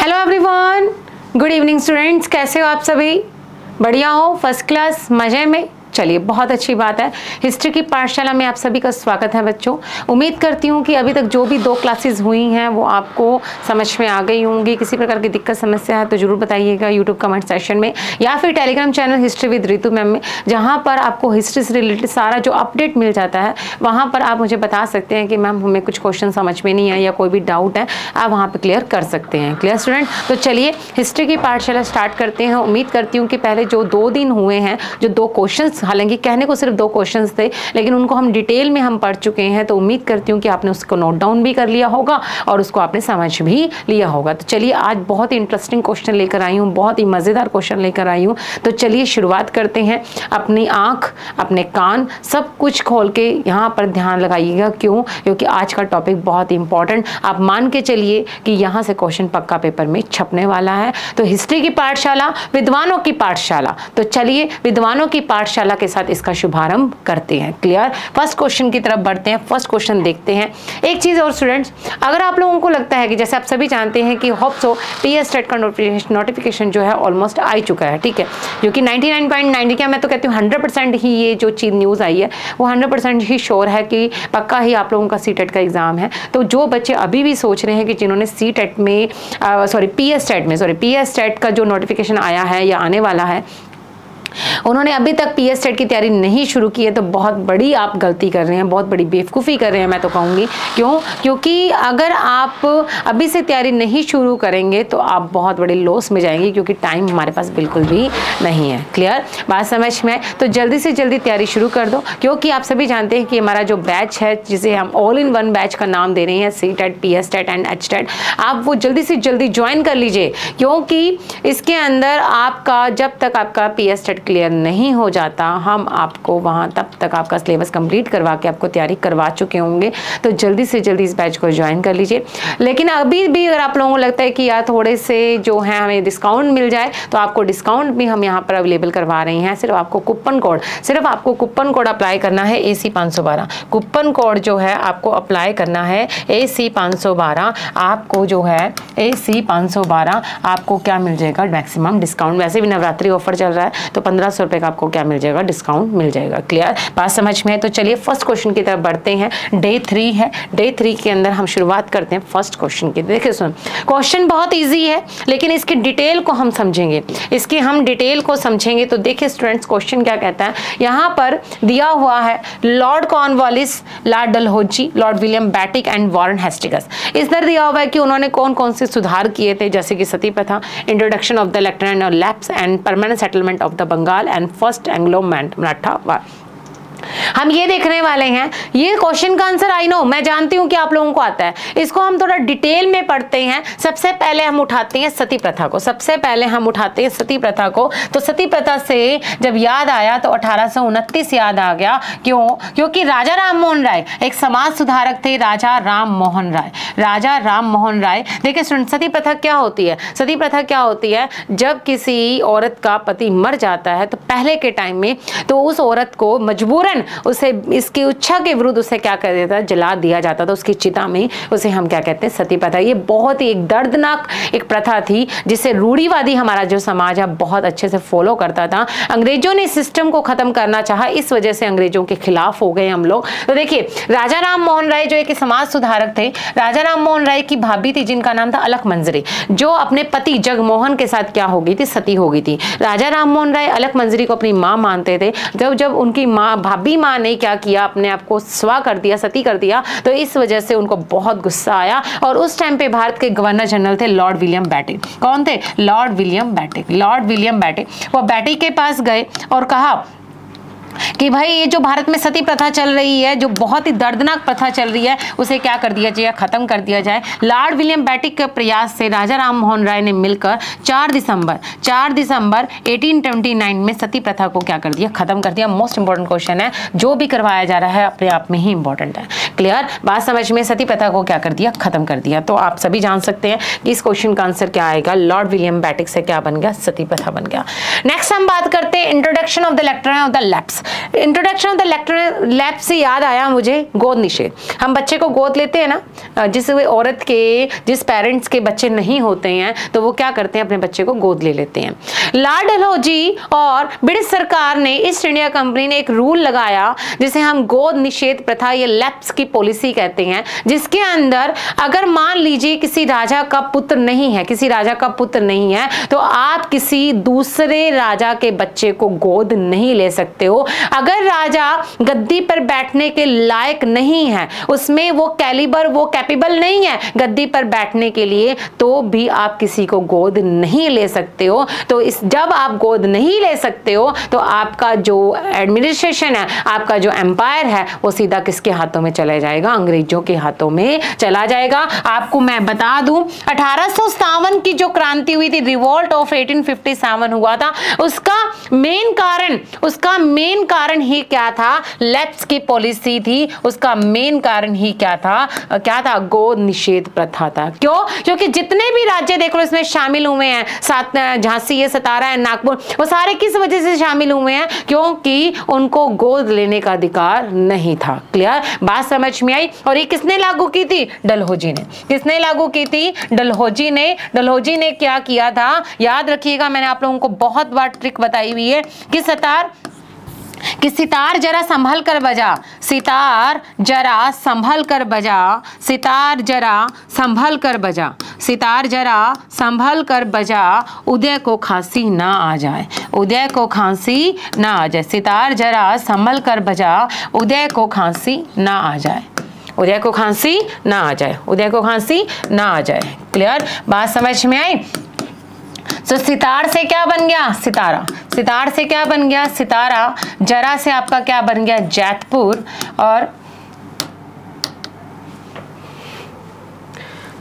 Hello everyone, good evening students. कैसे हो आप सभी? बढ़िया हो? फर्स्ट क्लास, मजे में? चलिए, बहुत अच्छी बात है। हिस्ट्री की पाठशाला में आप सभी का स्वागत है बच्चों। उम्मीद करती हूँ कि अभी तक जो भी 2 क्लासेस हुई हैं वो आपको समझ में आ गई होंगी। किसी प्रकार की दिक्कत समस्या है तो ज़रूर बताइएगा यूट्यूब कमेंट सेक्शन में या फिर Telegram channel history with Ritu ma'am में, जहाँ पर आपको हिस्ट्री से रिलेटेड सारा जो अपडेट मिल जाता है वहाँ पर आप मुझे बता सकते हैं कि मैम हमें कुछ क्वेश्चन समझ में नहीं है या कोई भी डाउट है, आप वहाँ पर क्लियर कर सकते हैं। Clear student? तो चलिए हिस्ट्री की पाठशाला स्टार्ट करते हैं। उम्मीद करती हूँ कि पहले जो 2 दिन हुए हैं, जो 2 क्वेश्चन, हालांकि कहने को सिर्फ 2 क्वेश्चंस थे लेकिन उनको हम डिटेल में हम पढ़ चुके हैं, तो उम्मीद करती हूँ कि आपने उसको नोट डाउन भी कर लिया होगा और उसको आपने समझ भी लिया होगा। तो चलिए आज बहुत ही इंटरेस्टिंग क्वेश्चन लेकर आई हूँ, बहुत ही मज़ेदार क्वेश्चन लेकर आई हूँ। तो चलिए शुरुआत करते हैं। अपनी आँख, अपने कान सब कुछ खोल के यहाँ पर ध्यान लगाइएगा। क्यों? क्योंकि आज का टॉपिक बहुत ही इंपॉर्टेंट, आप मान के चलिए कि यहाँ से क्वेश्चन पक्का पेपर में छपने वाला है। तो हिस्ट्री की पाठशाला, विद्वानों की पाठशाला। तो चलिए विद्वानों की पाठशाला के साथ इसका शुभारंभ करते हैं। क्लियर? फर्स्ट क्वेश्चन की तरफ बढ़ते हैं, फर्स्ट क्वेश्चन देखते हैं। एक चीज और स्टूडेंट्स, अगर आप लोगों को लगता है कि जैसे आप सभी जानते हैं कि होप सो पीएस टेट का नोटिफिकेशन जो है ऑलमोस्ट आ चुका है, ठीक है, जो कि 99.90 क्या मैं तो कहती हूँ 100% ही ये जो चीज न्यूज आई है वो 100% ही श्योर है कि पक्का ही आप लोगों का सी टेट का एग्जाम है। तो जो बच्चे अभी भी सोच रहे हैं कि जिन्होंने सी टेट में पीएस टेट का जो नोटिफिकेशन आया है या आने वाला है, उन्होंने अभी तक पीएस टेट की तैयारी नहीं शुरू की है, तो बहुत बड़ी आप गलती कर रहे हैं, बहुत बड़ी बेवकूफ़ी कर रहे हैं मैं तो कहूँगी। क्यों? क्योंकि अगर आप अभी से तैयारी नहीं शुरू करेंगे तो आप बहुत बड़े लॉस में जाएंगे, क्योंकि टाइम हमारे पास बिल्कुल भी नहीं है। क्लियर? बात समझ में? तो जल्दी से जल्दी तैयारी शुरू कर दो, क्योंकि आप सभी जानते हैं कि हमारा जो बैच है, जिसे हम ऑल इन वन बैच का नाम दे रहे हैं, C TET, PS TET and H TET, आप वो जल्दी से जल्दी ज्वाइन कर लीजिए। क्योंकि इसके अंदर आपका जब तक आपका पीएस टेट क्लियर नहीं हो जाता, हम आपको वहां तब तक आपका सिलेबस कंप्लीट करवा के आपको तैयारी करवा चुके होंगे। तो जल्दी से जल्दी इस बैच को ज्वाइन कर लीजिए। लेकिन अभी भी अगर आप लोगों को लगता है कि यार थोड़े से जो है हमें डिस्काउंट मिल जाए, तो आपको डिस्काउंट भी हम यहाँ पर अवेलेबल करवा रहे हैं। सिर्फ आपको कूपन कोड अप्लाई करना है AC 512। कूपन कोड जो है आपको अप्लाई करना है AC 512। आपको जो है AC 512 आपको क्या मिल जाएगा? Maximum discount. वैसे भी नवरात्रि ऑफर चल रहा है तो 1500 रुपए का आपको क्या मिल जाएगा? डिस्काउंट मिल जाएगा। क्लियर? बात समझ में है? तो चलिए फर्स्ट क्वेश्चन की तरफ बढ़ते हैं। डे 3 है, डे 3 के अंदर हम शुरुआत करते हैं फर्स्ट क्वेश्चन की। देखिए सुन, क्वेश्चन बहुत इजी है लेकिन इसकी डिटेल को हम समझेंगे, इसकी हम डिटेल को समझेंगे। तो देखिए स्टूडेंट्स, क्वेश्चन क्या कहता है, यहाँ पर दिया हुआ है Lord Cornwallis, Lord Dalhousie, Lord William बैटिक and Warren Hastings. इधर दिया हुआ है कि उन्होंने कौन कौन से सुधार किए थे, जैसे कि सती प्रथा, इंट्रोडक्शन ऑफ द लेफ्टिनेंट और lapse and permanent settlement of the Bengal and first Anglo Maratha war. हम ये देखने वाले हैं। ये क्वेश्चन का आंसर आई नो, मैं जानती हूं कि आप लोगों को आता है। इसको हम थोड़ा डिटेल में पढ़ते हैं। सबसे पहले हम उठाते हैं सती प्रथा को। सती प्रथा को। तो सती प्रथा से जब याद आया तो 1829 याद आ गया। क्यों? क्योंकि राजा राम मोहन राय एक समाज सुधारक थे। राजा राम मोहन राय। देखिए स्टूडेंट, सती प्रथा क्या होती है? सती प्रथा क्या होती है? जब किसी औरत का पति मर जाता है तो पहले के टाइम में तो उस औरत को मजबूरन उसे इसकी इच्छा के विरुद्ध उसे क्या कर देता, जला दिया जाता था उसकी चिता में। उसे हम क्या कहते हैं? सती प्रथा। ये बहुत ही एक दर्दनाक एक प्रथा थी जिसे रूढ़िवादी हमारा जो समाज है बहुत अच्छे से फॉलो करता था। अंग्रेजों ने सिस्टम को खत्म करना चाहा, इस वजह से अंग्रेजों के खिलाफ हो गए हम लोग। तो देखिए राजा राम मोहन राय जो एक समाज सुधारक थे, राजा राम मोहन राय की भाभी थी जिनका नाम था अलख मंजरी, जो अपने पति जगमोहन के साथ क्या हो गई थी? सती हो गई थी। राजा राम मोहन राय अलख मंजरी को अपनी माँ मानते थे। जब उनकी भाभी माँ ने क्या किया, अपने आप को स्वा कर दिया, सती कर दिया, तो इस वजह से उनको बहुत गुस्सा आया। और उस टाइम पे भारत के गवर्नर जनरल थे लॉर्ड विलियम बैटिक। कौन थे? Lord William बैटिक। वो बैटिक के पास गए और कहा कि भाई ये जो भारत में सती प्रथा चल रही है, जो बहुत ही दर्दनाक प्रथा चल रही है, उसे क्या कर दिया जाए? खत्म कर दिया जाए। लॉर्ड विलियम बैटिक के प्रयास से राजा राम मोहन राय ने मिलकर 4 दिसंबर 1829 में सती प्रथा को क्या कर दिया? खत्म कर दिया। मोस्ट इंपॉर्टेंट क्वेश्चन है, जो भी करवाया जा रहा है अपने आप में ही इंपॉर्टेंट है। क्लियर? बात समझ में? सती प्रथा को क्या कर दिया? खत्म कर दिया। तो आप सभी जान सकते हैं कि इस क्वेश्चन का आंसर क्या आएगा? लॉर्ड विलियम बैटिक से क्या बन गया? सती प्रथा बन गया। नेक्स्ट हम बात करते हैं introduction of the lieutenant of the lapse. Introduction of the electronic lab से याद आया मुझे गोद निषेध। हम बच्चे को गोद लेते हैं ना, जिस औरत के, जिस पेरेंट्स के बच्चे नहीं होते हैं तो वो क्या करते हैं, अपने बच्चे को गोद ले लेते हैं। लॉर्ड डलहौजी और ब्रिटिश सरकार ने, ईस्ट इंडिया कंपनी ने एक रूल लगाया जिसे हम गोद निषेध प्रथा या लैप्स की पॉलिसी कहते हैं, जिसके अंदर अगर मान लीजिए किसी राजा का पुत्र नहीं है, किसी राजा का पुत्र नहीं है, तो आप किसी दूसरे राजा के बच्चे को गोद नहीं ले सकते हो। अगर राजा गद्दी पर बैठने के लायक नहीं है, उसमें वो कैलिबर, वो कैपेबल नहीं है गद्दी पर बैठने के लिए, तो भी आप किसी को गोद नहीं ले सकते हो। तो जब आप गोद नहीं ले सकते हो तो आपका जो एडमिनिस्ट्रेशन है, आपका जो एम्पायर है, वो सीधा किसके हाथों में चला जाएगा, अंग्रेजों के हाथों में चला जाएगा। आपको मैं बता दूं 1857 की जो क्रांति हुई थी, रिवोल्ट ऑफ 1857 हुआ था, उसका मेन कारण ही क्या था, लैप्स की पॉलिसी थी। उसका मेन कारण ही क्या था, गोद निषेध प्रथा था। क्यों? क्योंकि जितने भी राज्य देख लो इसमें शामिल हुए हैं, झांसी है, सतारा है, नागपुर, वो सारे किस वजह से शामिल हुए हैं, क्योंकि उनको गोद लेने का अधिकार नहीं था। क्लियर? बात समझ में आई? और ये किसने लागू की थी? डलहौजी ने। किसने लागू की थी? डलहौजी ने। डलहौजी ने क्या किया था, याद रखिएगा, मैंने आप लोगों को बहुत बार ट्रिक बताई हुई है कि सितार जरा संभल कर बजा, सितार जरा संभल कर बजा, सितार जरा संभल कर बजा, सितार जरा संभल कर बजा, उदय को खांसी ना आ जाए, उदय को खांसी ना आ जाए, सितार जरा संभल कर बजा, उदय को खांसी ना आ जाए, उदय को खांसी ना आ जाए, उदय को खांसी ना आ जाए। क्लियर? बात समझ में आई? तो सितार से क्या बन गया? सितारा। सितार से क्या बन गया? सितारा। जरा से आपका क्या बन गया? जैतपुर। और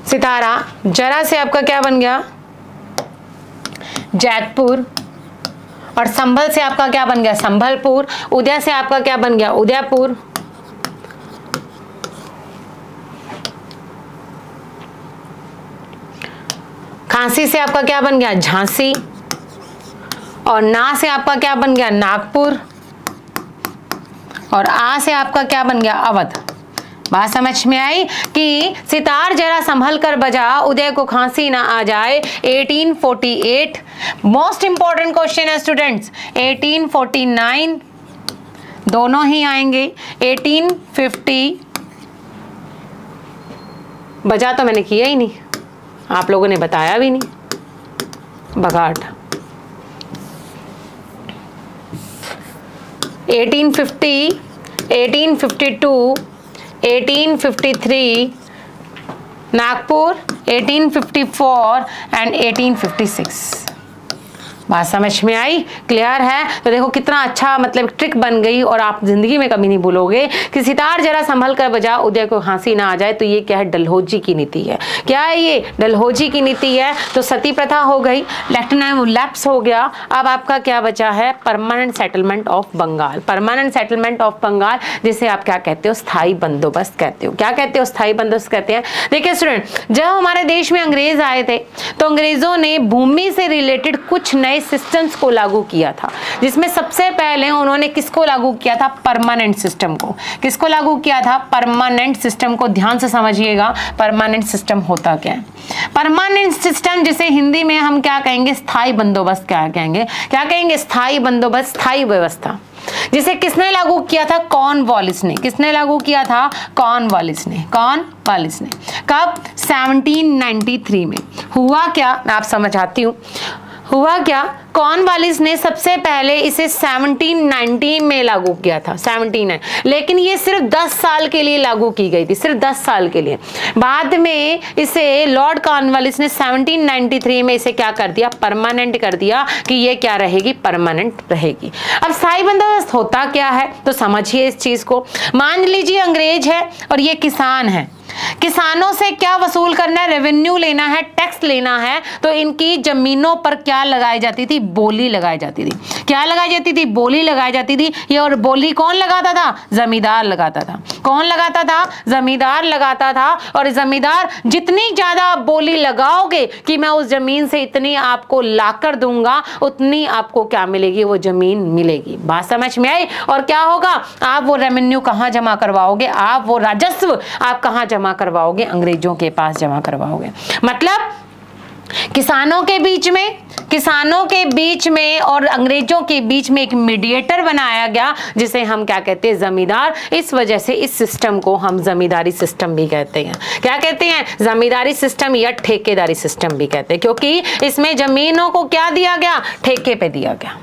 सितारा, जरा से आपका क्या बन गया? जैतपुर। और संभल से आपका क्या बन गया? संभलपुर। उदय से आपका क्या बन गया? उदयपुर। खांसी से आपका क्या बन गया? झांसी। और ना से आपका क्या बन गया? नागपुर। और आ से आपका क्या बन गया? अवध। बात समझ में आई कि सितार जरा संभल कर बजा, उदय को खांसी ना आ जाए। 1848 मोस्ट इंपॉर्टेंट क्वेश्चन है स्टूडेंट्स। 1849 दोनों ही आएंगे। 1850 बजा तो मैंने किया ही नहीं, आप लोगों ने बताया भी नहीं। बघाट। 1850, 1852, 1853 नागपुर, 1854 एंड 1856। बात समझ में आई? क्लियर है? तो देखो कितना अच्छा मतलब ट्रिक बन गई, और आप जिंदगी में कभी नहीं भूलोगे कि सितार जरा संभल कर बजा, उदय को खांसी ना आ जाए। तो ये क्या है? डलहौजी की नीति है। क्या है ये? डलहौजी की नीति है। तो सती प्रथा हो गई, लेफ्टिनेंट लैप्स हो गया। अब आपका क्या बचा है? Permanent settlement of Bengal. Permanent settlement of Bengal, जिसे आप क्या कहते हो? स्थायी बंदोबस्त कहते हो। क्या कहते हो? स्थायी बंदोबस्त कहते हैं। देखिए स्टूडेंट, जब हमारे देश में अंग्रेज आए थे तो अंग्रेजों ने भूमि से रिलेटेड कुछ नए सिस्टम्स को लागू किया था, जिसमें सबसे पहले उन्होंने किसको लागू किया था? परमानेंट सिस्टम को। किसको लागू किया था? परमानेंट सिस्टम को। ध्यान से समझिएगा परमानेंट सिस्टम होता क्या है। परमानेंट सिस्टम जिसे हिंदी में हम क्या कहेंगे? स्थायी बंदोबस्त। क्या कहेंगे? क्या कहेंगे? स्थायी बंदोबस्त, स्थायी व्यवस्था, जिसे किसने लागू किया था? कॉर्नवालिस ने। किसने लागू किया था? कॉर्नवालिस ने। कॉर्नवालिस ने। कब? 1793 में। हुआ क्या, मैं आप समझाती हूँ। हुआ क्या? कॉर्नवालिस ने सबसे पहले इसे 1790 में लागू किया था, 79। लेकिन ये सिर्फ 10 साल के लिए लागू की गई थी, सिर्फ 10 साल के लिए। बाद में इसे लॉर्ड कॉर्नवालिस ने 1793 में इसे क्या कर दिया? परमानेंट कर दिया कि ये क्या रहेगी? परमानेंट रहेगी। अब स्थायी बंदोबस्त होता क्या है तो समझिए इस चीज को। मान लीजिए अंग्रेज है और ये किसान है। किसानों से क्या वसूल करना है? रेवेन्यू लेना है, टैक्स लेना है। तो इनकी जमीनों पर क्या लगाई जाती थी? बोली लगाई जाती थी। क्या लगाई जाती थी? बोली लगाई जाती थी। ये और बोली कौन लगाता था? जमींदार लगाता था। कौन लगाता था? जमींदार लगाता था। और जमींदार जितनी ज्यादा बोली लगाओगे कि मैं उस जमीन से इतनी आपको लाकर दूंगा, उतनी आपको क्या मिलेगी? वो जमीन मिलेगी। बात समझ में आई? और क्या होगा? आप वो रेवेन्यू कहां जमा करवाओगे? आप वो राजस्व आप कहां जमा करवाओगे? अंग्रेजों के पास जमा करवाओगे। मतलब किसानों के बीच में और अंग्रेजों के बीच में एक मीडिएटर बनाया गया, जिसे हम क्या कहते हैं? जमींदार। इस वजह से इस सिस्टम को हम जमींदारी सिस्टम भी कहते हैं। क्या कहते हैं? जमींदारी सिस्टम या ठेकेदारी सिस्टम भी कहते हैं, क्योंकि इसमें जमीनों को क्या दिया गया? ठेके पे दिया गया।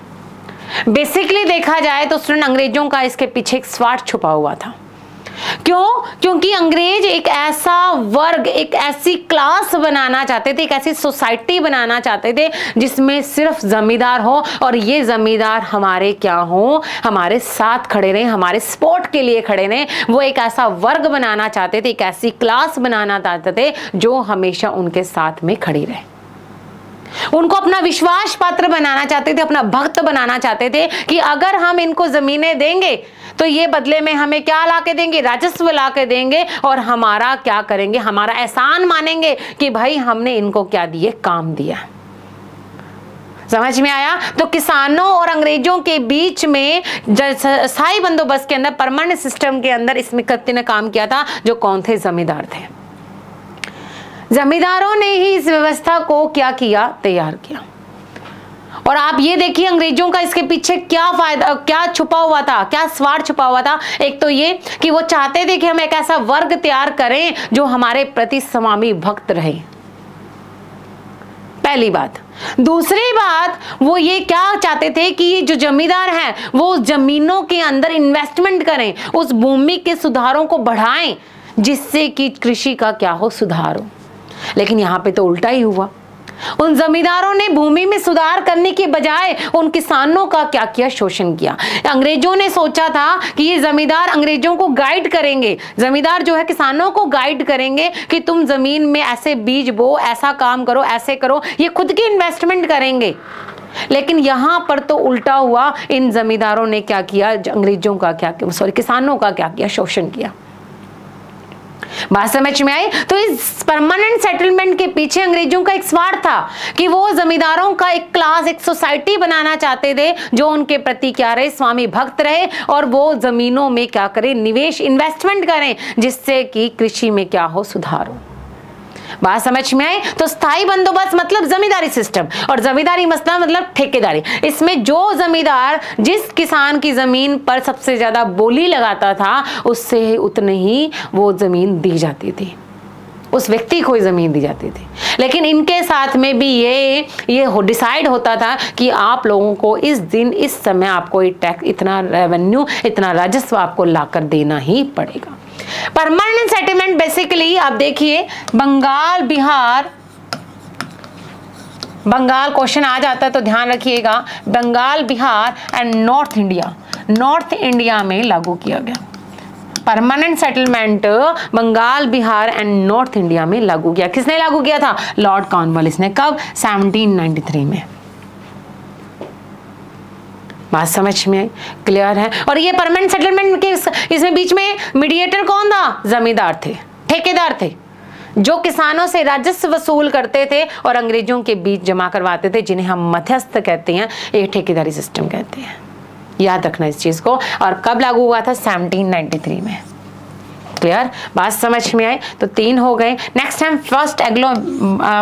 बेसिकली देखा जाए तो स्टूडेंट, अंग्रेजों का इसके पीछे एक स्वार्थ छुपा हुआ था। क्यों? क्योंकि अंग्रेज एक ऐसा वर्ग, एक ऐसी क्लास बनाना चाहते थे, एक ऐसी सोसाइटी बनाना चाहते थे जिसमें सिर्फ जमींदार हो, और ये जमींदार हमारे क्या हो? हमारे साथ खड़े रहे, हमारे सपोर्ट के लिए खड़े रहे। वो एक ऐसा वर्ग बनाना चाहते थे, एक ऐसी क्लास बनाना चाहते थे जो हमेशा उनके साथ में खड़ी रहे। उनको अपना विश्वास पात्र बनाना चाहते थे, अपना भक्त बनाना चाहते थे कि अगर हम इनको जमीनें देंगे तो ये बदले में हमें क्या ला के देंगे? राजस्व ला के देंगे, और हमारा क्या करेंगे? हमारा एहसान मानेंगे कि भाई हमने इनको क्या दिए? काम दिया। समझ में आया? तो किसानों और अंग्रेजों के बीच में स्थायी बंदोबस्त के अंदर, परमानेंट सिस्टम के अंदर इसमें कितने काम किया था? जो कौन थे? जमींदार थे। जमींदारों ने ही इस व्यवस्था को क्या किया? तैयार किया। और आप ये देखिए अंग्रेजों का इसके पीछे क्या फायदा, क्या छुपा हुआ था, क्या स्वार्थ छुपा हुआ था। एक तो ये कि वो चाहते थे कि हम एक ऐसा वर्ग तैयार करें जो हमारे प्रति स्वामी भक्त रहे, पहली बात। दूसरी बात, वो ये क्या चाहते थे कि जो जमींदार हैं वो उस जमीनों के अंदर इन्वेस्टमेंट करें, उस भूमि के सुधारों को बढ़ाएं, जिससे कि कृषि का क्या हो? सुधार हो। लेकिन यहां पे तो उल्टा ही हुआ। उन जमींदारों ने भूमि में सुधार करने के बजाय उन किसानों का क्या किया? शोषण किया। अंग्रेजों ने सोचा था कि ये जमींदार अंग्रेजों को गाइड करेंगे, जमींदार जो है किसानों को गाइड करेंगे कि तुम जमीन में ऐसे बीज बो, ऐसा काम करो, ऐसे करो, ये खुद की इन्वेस्टमेंट करेंगे। लेकिन यहां पर तो उल्टा हुआ। इन जमींदारों ने क्या किया? अंग्रेजों का क्या किया? सॉरी, किसानों का क्या किया? शोषण किया। बात समझ में आई? तो इस परमानेंट सेटलमेंट के पीछे अंग्रेजों का एक स्वार्थ था कि वो जमींदारों का एक क्लास, एक सोसाइटी बनाना चाहते थे जो उनके प्रति क्या रहे? स्वामी भक्त रहे, और वो जमीनों में क्या करें? निवेश, इन्वेस्टमेंट करें, जिससे कि कृषि में क्या हो? सुधार हो। बात समझ में आई? तो स्थायी बंदोबस्त मतलब जमींदारी सिस्टम, और जमींदारी मसला मतलब ठेकेदारी। इसमें जो जमींदार जिस किसान की जमीन पर सबसे ज्यादा बोली लगाता था, उससे उतने ही वो जमीन दी जाती थी, उस व्यक्ति को ही जमीन दी जाती थी। लेकिन इनके साथ में भी ये डिसाइड होता था कि आप लोगों को इस दिन, इस समय आपको टैक्स, इतना रेवेन्यू, इतना राजस्व आपको लाकर देना ही पड़ेगा। परमानेंट सेटलमेंट बेसिकली आप देखिए, बंगाल, बिहार, बंगाल क्वेश्चन आ जाता है तो ध्यान रखिएगा, Bengal, Bihar and north India में लागू किया गया। Permanent settlement Bengal, Bihar and north India में लागू किया। किसने लागू किया था? लॉर्ड कॉर्नवालिस ने। कब? 1793 में। बात समझ में आई? क्लियर है? और ये परमानेंट सेटलमेंट के इसमें बीच में मीडिएटर कौन था? जमींदार थे, ठेकेदार थे, जो किसानों से राजस्व वसूल करते थे और अंग्रेजों के बीच जमा करवाते थे, जिन्हें हम मध्यस्थ कहते हैं, ये ठेकेदारी सिस्टम कहते हैं। याद रखना इस चीज को। और कब लागू हुआ था? 1793 में। क्लियर? बात समझ में आए? तो 3 हो गए। नेक्स्ट टाइम फर्स्ट एंग्लो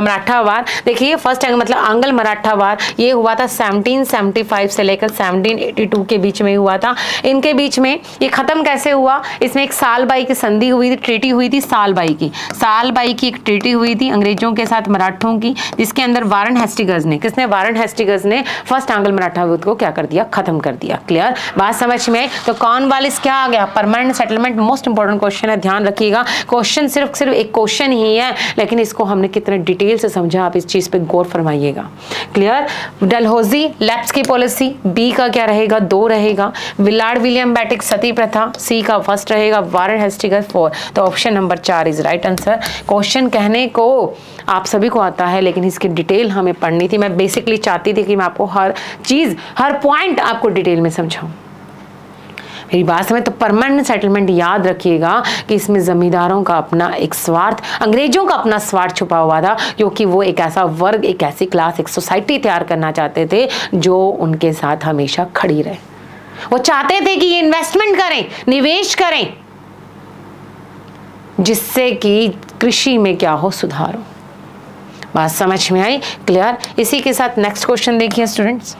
मराठावाद। देखिए फर्स्ट मतलब आंग्ल मराठावाद, ये हुआ था 1775 से लेकर 1782 के बीच में हुआ था। इनके बीच में ये खत्म कैसे हुआ? इसमें एक सालबाई की संधि हुई थी, ट्रीटी हुई थी सालबाई की एक ट्रीटी हुई थी अंग्रेजों के साथ मराठों की, जिसके अंदर वारन हेस्टिंग्स ने, किसने? वारन हेस्टिंग्स ने फर्स्ट आंग्ल मराठावाद को क्या कर दिया? खत्म कर दिया। क्लियर? बात समझ में? तो कॉर्नवालिस क्या आ गया? Permanent settlement. Most important question है, ध्यान रखिएगा। क्वेश्चन सिर्फ एक क्वेश्चन ही है, लेकिन इसको हमने कितने डिटेल से समझा, आप इस चीज पे गौर फरमाइएगा। क्लियर? डलहौजी लैप्स की पॉलिसी, बी का क्या रहेगा? 2 रहेगा। विलार्ड विलियम बेटिक सती प्रथा, सी का फर्स्ट रहेगा। Warren Hastings 4। तो option number 4 is right answer. Question कहने को आप सभी को आता है, लेकिन इसकी डिटेल हमें पढ़नी थी। मैं बेसिकली चाहती थी कि मैं आपको हर चीज, हर पॉइंट आपको डिटेल में समझाऊं। मेरी बात समझ। तो परमानेंट सेटलमेंट याद रखिएगा कि इसमें जमींदारों का अपना एक स्वार्थ, अंग्रेजों का अपना स्वार्थ छुपा हुआ था, क्योंकि वो एक ऐसा वर्ग, एक ऐसी क्लास, एक सोसाइटी तैयार करना चाहते थे जो उनके साथ हमेशा खड़ी रहे। वो चाहते थे कि ये इन्वेस्टमेंट करें, निवेश करें, जिससे कि कृषि में क्या हो, सुधार हो। बात समझ में आई? क्लियर? इसी के साथ नेक्स्ट क्वेश्चन देखिए स्टूडेंट्स।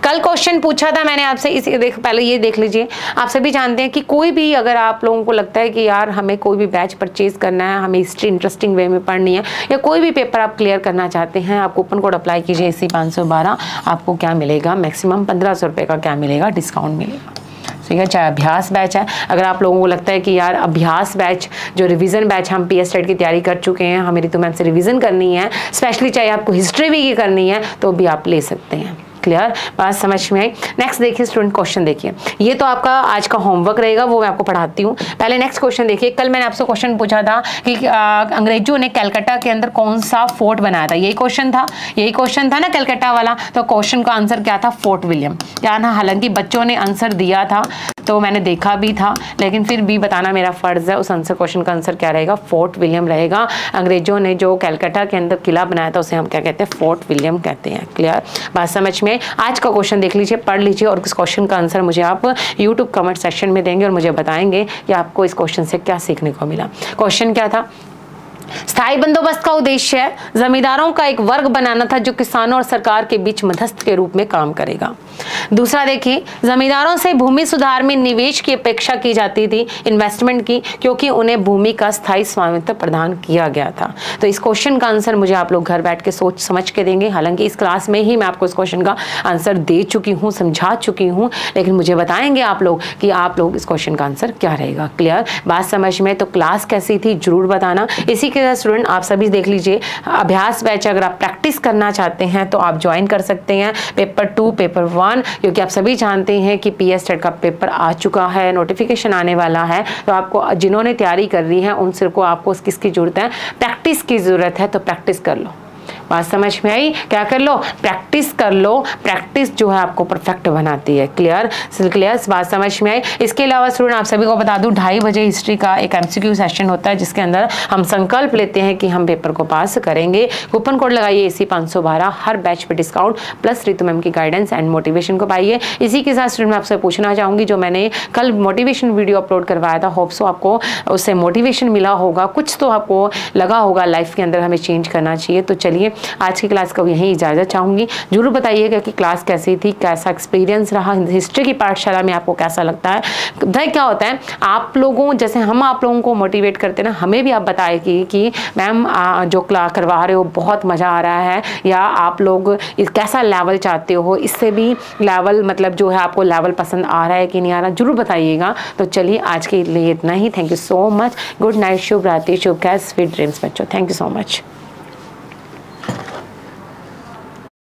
कल क्वेश्चन पूछा था मैंने आपसे, इसी पहले ये देख लीजिए। आप सभी जानते हैं कि कोई भी, अगर आप लोगों को लगता है कि यार हमें कोई भी बैच परचेज करना है, हमें हिस्ट्री इंटरेस्टिंग वे में पढ़नी है, या कोई भी पेपर आप क्लियर करना चाहते हैं, आप कूपन कोड अप्लाई कीजिए AC 512। आपको क्या मिलेगा? मैक्सिमम 1500 रुपये का क्या मिलेगा? डिस्काउंट मिलेगा। ठीक है, चाहे अभ्यास बैच है। अगर आप लोगों को लगता है कि यार अभ्यास बैच, जो रिवीजन बैच, हम PS टेट की तैयारी कर चुके हैं, हमें ऋतु मैम से रिवीजन करनी है, स्पेशली चाहे आपको हिस्ट्री भी करनी है, तो भी आप ले सकते हैं। क्लियर? बात समझ में आई? नेक्स्ट देखिए स्टूडेंट, क्वेश्चन देखिए। ये तो आपका आज का होमवर्क रहेगा, वो मैं आपको पढ़ाती हूँ। पहले नेक्स्ट क्वेश्चन देखिए। कल मैंने आपसे क्वेश्चन पूछा था कि अंग्रेजों ने कलकत्ता के अंदर कौन सा फोर्ट बनाया था। यही क्वेश्चन था ना कलकत्ता वाला। तो क्वेश्चन का आंसर क्या था? Fort William. यार ना, हालांकि बच्चों ने आंसर दिया था तो मैंने देखा भी था, लेकिन फिर भी बताना मेरा फर्ज है। उस आंसर, क्वेश्चन का आंसर क्या रहेगा? फोर्ट विलियम रहेगा। अंग्रेजों ने जो कलकत्ता के अंदर किला बनाया था, उसे हम क्या कहते हैं? फोर्ट विलियम कहते हैं। क्लियर? बात समझ में? आज का क्वेश्चन देख लीजिए, पढ़ लीजिए, और इस क्वेश्चन का आंसर मुझे आप यूट्यूब कमेंट सेक्शन में देंगे और मुझे बताएंगे कि आपको इस क्वेश्चन से क्या सीखने को मिला। क्वेश्चन क्या था? स्थायी बंदोबस्त का उद्देश्य जमींदारों का एक वर्ग बनाना था जो किसानों और सरकार के बीच मध्यस्थ के रूप में काम करेगा। दूसरा देखिए, जमींदारों से भूमि सुधार में निवेश की अपेक्षा की जाती थी, इन्वेस्टमेंट की, क्योंकि उन्हें भूमि का स्थायी स्वामित्व प्रदान किया गया था। तो इस क्वेश्चन का आंसर मुझे आप लोग घर बैठ के सोच समझ के देंगे। हालांकि इस क्लास में ही मैं आपको इस क्वेश्चन का आंसर दे चुकी हूँ, समझा चुकी हूँ, लेकिन मुझे बताएंगे आप लोग कि आप लोग इस क्वेश्चन का आंसर क्या रहेगा। क्लियर? बात समझ में? तो क्लास कैसी थी जरूर बताना। इसी के साथ स्टूडेंट आप सभी देख लीजिए, अभ्यास बैच अगर आप प्रैक्टिस करना चाहते हैं तो आप ज्वाइन कर सकते हैं। पेपर 2, पेपर 1, क्योंकि आप सभी जानते हैं कि PS टेट का पेपर आ चुका है, नोटिफिकेशन आने वाला है। तो आपको, जिन्होंने तैयारी कर रही है, उन सबको आपको किसकी जरूरत है? प्रैक्टिस की जरूरत है। तो प्रैक्टिस कर लो। बात समझ में आई? क्या कर लो? प्रैक्टिस कर लो। प्रैक्टिस जो है आपको परफेक्ट बनाती है। क्लियर? बात समझ में आई? इसके अलावा स्टूडेंट आप सभी को बता दूं, 2:30 बजे हिस्ट्री का एक MCQ सेशन होता है, जिसके अंदर हम संकल्प लेते हैं कि हम पेपर को पास करेंगे। कूपन कोड लगाइए AC 512, हर बैच पे डिस्काउंट, प्लस ऋतु मैम की गाइडेंस एंड मोटिवेशन को पाइए। इसी के साथ स्टूडेंट मैं आपसे पूछना चाहूंगी, जो मैंने कल मोटिवेशन वीडियो अपलोड करवाया था, होप सो आपको उससे मोटिवेशन मिला होगा, कुछ तो आपको लगा होगा लाइफ के अंदर हमें चेंज करना चाहिए। तो चलिए आज की क्लास को यहीं इजाज़त चाहूँगी। जरूर बताइएगा कि क्लास कैसी थी, कैसा एक्सपीरियंस रहा, हिस्ट्री की पाठशाला में आपको कैसा लगता है। क्या होता है, आप लोगों जैसे हम आप लोगों को मोटिवेट करते हैं ना, हमें भी आप बताए कि मैम जो क्लास करवा रहे हो बहुत मज़ा आ रहा है, या आप लोग कैसा लेवल चाहते हो, इससे भी लेवल मतलब जो है आपको लेवल पसंद आ रहा है कि नहीं आ रहा, जरूर बताइएगा। तो चलिए आज के लिए इतना ही। Thank you so much. Good night, शुभ रात्रि, शुभ कैस, स्वीट ड्रीम्स बच्चों। Thank you so much.